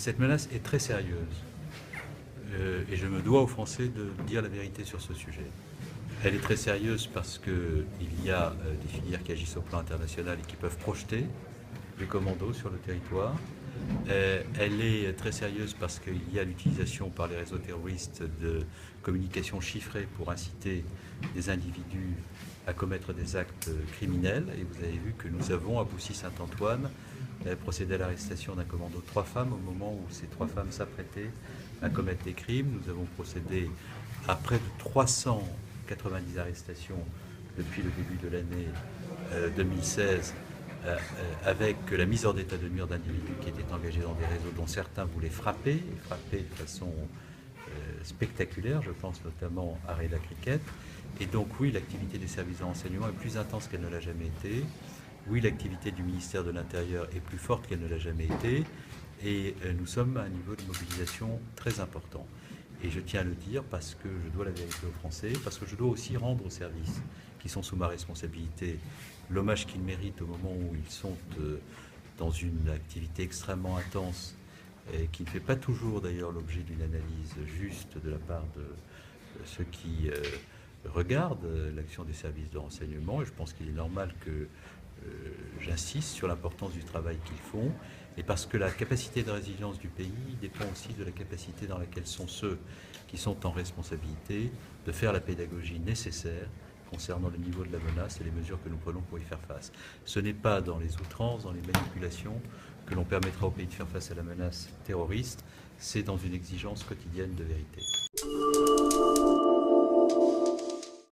Cette menace est très sérieuse et je me dois aux Français de dire la vérité sur ce sujet. Elle est très sérieuse parce qu'il y a des filières qui agissent au plan international et qui peuvent projeter des commandos sur le territoire. Elle est très sérieuse parce qu'il y a l'utilisation par les réseaux terroristes de communications chiffrées pour inciter des individus à commettre des actes criminels. Et vous avez vu que nous avons, à Boussy-Saint-Antoine, procédé à l'arrestation d'un commando de 3 femmes au moment où ces 3 femmes s'apprêtaient à commettre des crimes. Nous avons procédé à près de 390 arrestations depuis le début de l'année 2016 avec la mise hors d'état de nuire d'individus qui étaient engagés dans des réseaux dont certains voulaient frapper de façon spectaculaire, je pense notamment à Reda Cricket. Et donc oui, l'activité des services de renseignement est plus intense qu'elle ne l'a jamais été. Oui, l'activité du ministère de l'Intérieur est plus forte qu'elle ne l'a jamais été. Et nous sommes à un niveau de mobilisation très important. Et je tiens à le dire parce que je dois la vérité aux Français, parce que je dois aussi rendre aux services qui sont sous ma responsabilité l'hommage qu'ils méritent au moment où ils sont dans une activité extrêmement intense et qui ne fait pas toujours d'ailleurs l'objet d'une analyse juste de la part de ceux qui regardent l'action des services de renseignement. Et je pense qu'il est normal que j'insiste sur l'importance du travail qu'ils font, et parce que la capacité de résilience du pays dépend aussi de la capacité dans laquelle sont ceux qui sont en responsabilité de faire la pédagogie nécessaire concernant le niveau de la menace et les mesures que nous prenons pour y faire face. Ce n'est pas dans les outrances, dans les manipulations que l'on permettra au pays de faire face à la menace terroriste, c'est dans une exigence quotidienne de vérité.